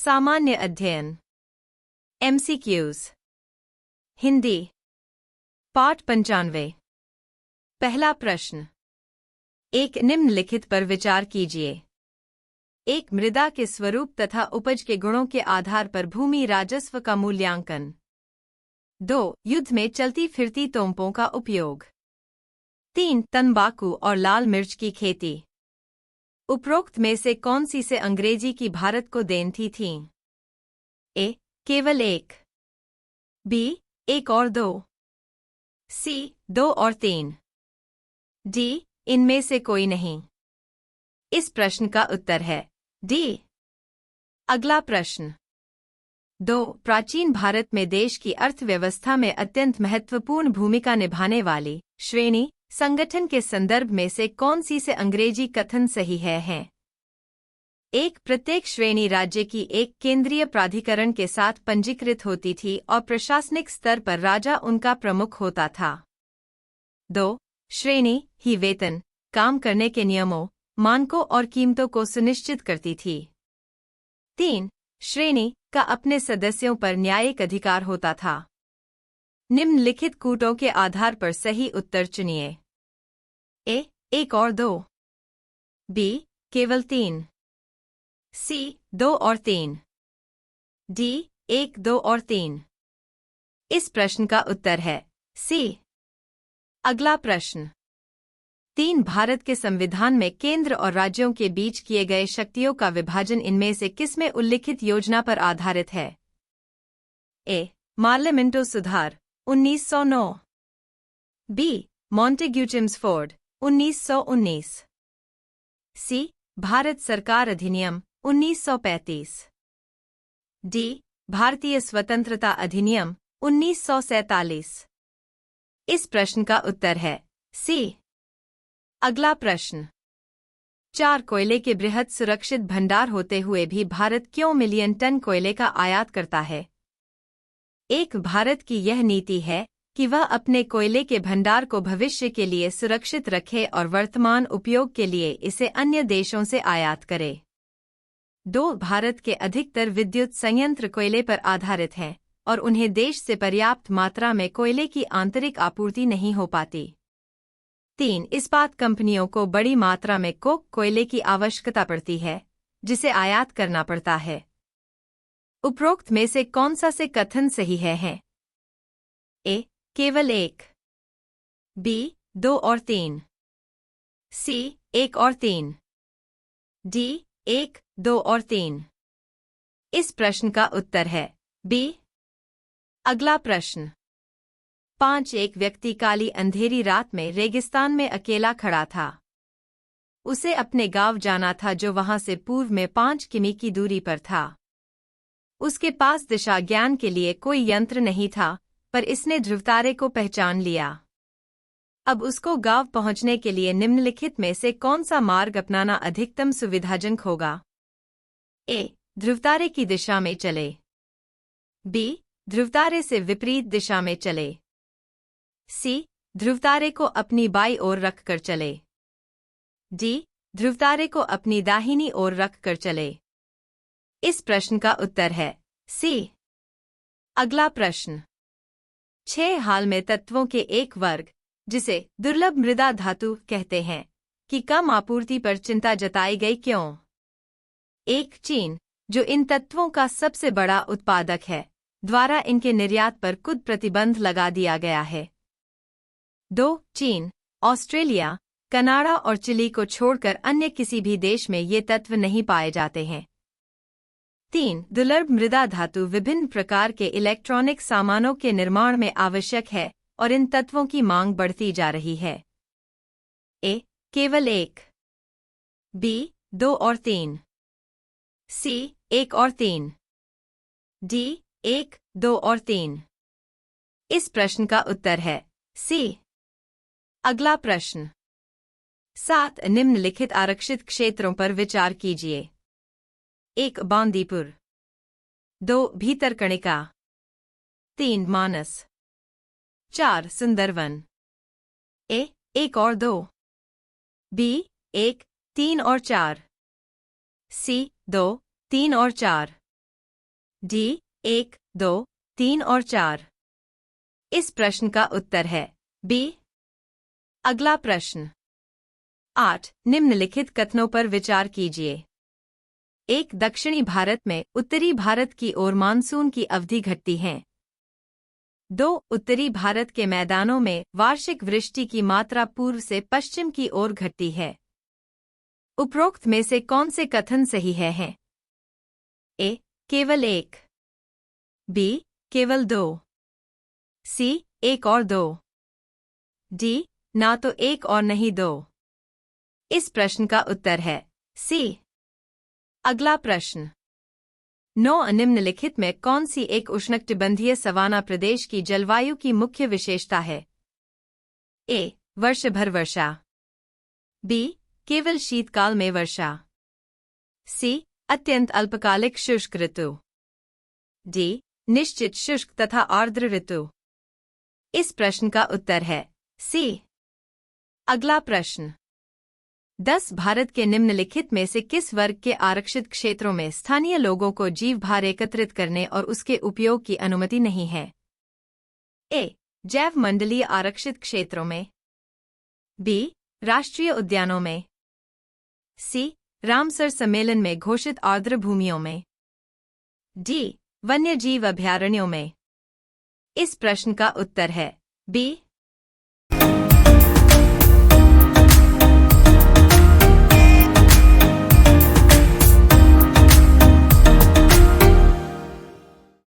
सामान्य अध्ययन MCQs हिंदी पाठ 95। पहला प्रश्न। एक निम्नलिखित पर विचार कीजिए। एक मृदा के स्वरूप तथा उपज के गुणों के आधार पर भूमि राजस्व का मूल्यांकन। 2. युद्ध में चलती फिरती तोपों का उपयोग। 3. तंबाकू और लाल मिर्च की खेती। उपरोक्त में से कौन सी से अंग्रेजी की भारत को देन थी? ए. केवल एक। बी. एक और दो। सी. 2 और 3। डी. इनमें से कोई नहीं। इस प्रश्न का उत्तर है डी। अगला प्रश्न। 2. प्राचीन भारत में देश की अर्थव्यवस्था में अत्यंत महत्वपूर्ण भूमिका निभाने वाली श्रेणी संगठन के संदर्भ में से कौन सी से अंग्रेजी कथन सही है? एक. प्रत्येक श्रेणी राज्य की एक केंद्रीय प्राधिकरण के साथ पंजीकृत होती थी और प्रशासनिक स्तर पर राजा उनका प्रमुख होता था। 2. श्रेणी ही वेतन, काम करने के नियमों, मानकों और कीमतों को सुनिश्चित करती थी। 3. श्रेणी का अपने सदस्यों पर न्यायिक अधिकार होता था। निम्नलिखित कूटों के आधार पर सही उत्तर चुनिए। ए. 1 और 2। बी. केवल 3। सी. 2 और 3। डी. 1, 2 और 3। इस प्रश्न का उत्तर है सी। अगला प्रश्न। 3. भारत के संविधान में केंद्र और राज्यों के बीच किए गए शक्तियों का विभाजन इनमें से किसमें उल्लिखित योजना पर आधारित है? ए. मार्लेमेंटो सुधार 1909। बी. मॉन्टेग्यू चिम्सफोर्ड 1919। सी. भारत सरकार अधिनियम 1935। डी. भारतीय स्वतंत्रता अधिनियम 1947। इस प्रश्न का उत्तर है सी। अगला प्रश्न। 4. कोयले के बृहद सुरक्षित भंडार होते हुए भी भारत क्यों मिलियन टन कोयले का आयात करता है? 1. भारत की यह नीति है कि वह अपने कोयले के भंडार को भविष्य के लिए सुरक्षित रखे और वर्तमान उपयोग के लिए इसे अन्य देशों से आयात करे। 2. भारत के अधिकतर विद्युत संयंत्र कोयले पर आधारित हैं और उन्हें देश से पर्याप्त मात्रा में कोयले की आंतरिक आपूर्ति नहीं हो पाती। 3. इस्पात कंपनियों को बड़ी मात्रा में कोक कोयले की आवश्यकता पड़ती है, जिसे आयात करना पड़ता है। उपरोक्त में से कौन सा से कथन सही है? ए. केवल 1। बी. 2 और 3। सी. 1 और 3। डी. 1, 2 और 3। इस प्रश्न का उत्तर है बी। अगला प्रश्न। 5. एक व्यक्ति काली अंधेरी रात में रेगिस्तान में अकेला खड़ा था। उसे अपने गांव जाना था जो वहां से पूर्व में 5 किमी की दूरी पर था। उसके पास दिशा ज्ञान के लिए कोई यंत्र नहीं था, पर इसने ध्रुवतारे को पहचान लिया। अब उसको गांव पहुंचने के लिए निम्नलिखित में से कौन सा मार्ग अपनाना अधिकतम सुविधाजनक होगा? ए. ध्रुवतारे की दिशा में चले। बी. ध्रुवतारे से विपरीत दिशा में चले। सी. ध्रुवतारे को अपनी बाईं ओर रखकर चले। डी. ध्रुवतारे को अपनी दाहिनी ओर रखकर चले। इस प्रश्न का उत्तर है सी। अगला प्रश्न। 6 हाल में तत्वों के एक वर्ग, जिसे दुर्लभ मृदा धातु कहते हैं, की कम आपूर्ति पर चिंता जताई गई क्यों? 1. चीन, जो इन तत्वों का सबसे बड़ा उत्पादक है, द्वारा इनके निर्यात पर कुछ प्रतिबंध लगा दिया गया है। 2. चीन, ऑस्ट्रेलिया, कनाडा और चिली को छोड़कर अन्य किसी भी देश में ये तत्व नहीं पाए जाते हैं। 3. दुर्लभ मृदा धातु विभिन्न प्रकार के इलेक्ट्रॉनिक सामानों के निर्माण में आवश्यक है और इन तत्वों की मांग बढ़ती जा रही है। ए. केवल 1। बी. 2 और 3। सी. 1 और 3। डी. 1, 2 और 3। इस प्रश्न का उत्तर है सी। अगला प्रश्न। 7. निम्नलिखित आरक्षित क्षेत्रों पर विचार कीजिए। 1. बांदीपुर। 2. भीतरकणिका। 3. मानस। 4. सुंदरवन। ए. 1 और 2। बी. 1, 3 और 4। सी. 2, 3 और 4। डी 1, 2, 3 और 4। इस प्रश्न का उत्तर है बी। अगला प्रश्न 8। निम्नलिखित कथनों पर विचार कीजिए। 1। दक्षिणी भारत में उत्तरी भारत की ओर मानसून की अवधि घटती है। 2। उत्तरी भारत के मैदानों में वार्षिक वृष्टि की मात्रा पूर्व से पश्चिम की ओर घटती है। उपरोक्त में से कौन से कथन सही हैं? ए। केवल 1। बी। केवल 2। सी। 1 और 2। डी। ना तो 1 और नहीं 2। इस प्रश्न का उत्तर है सी। अगला प्रश्न 9। निम्नलिखित में कौन सी एक उष्णकटिबंधीय सवाना प्रदेश की जलवायु की मुख्य विशेषता है? ए। वर्ष भर वर्षा। बी। केवल शीतकाल में वर्षा। सी। अत्यंत अल्पकालिक शुष्क ऋतु। डी। निश्चित शुष्क तथा आर्द्र ऋतु। इस प्रश्न का उत्तर है सी। अगला प्रश्न 10। भारत के निम्नलिखित में से किस वर्ग के आरक्षित क्षेत्रों में स्थानीय लोगों को जीव भार एकत्रित करने और उसके उपयोग की अनुमति नहीं है? ए। जैव मंडलीय आरक्षित क्षेत्रों में। बी। राष्ट्रीय उद्यानों में। सी। रामसर सम्मेलन में घोषित आर्द्र भूमियों में। डी। वन्यजीव अभयारण्यों में। इस प्रश्न का उत्तर है बी।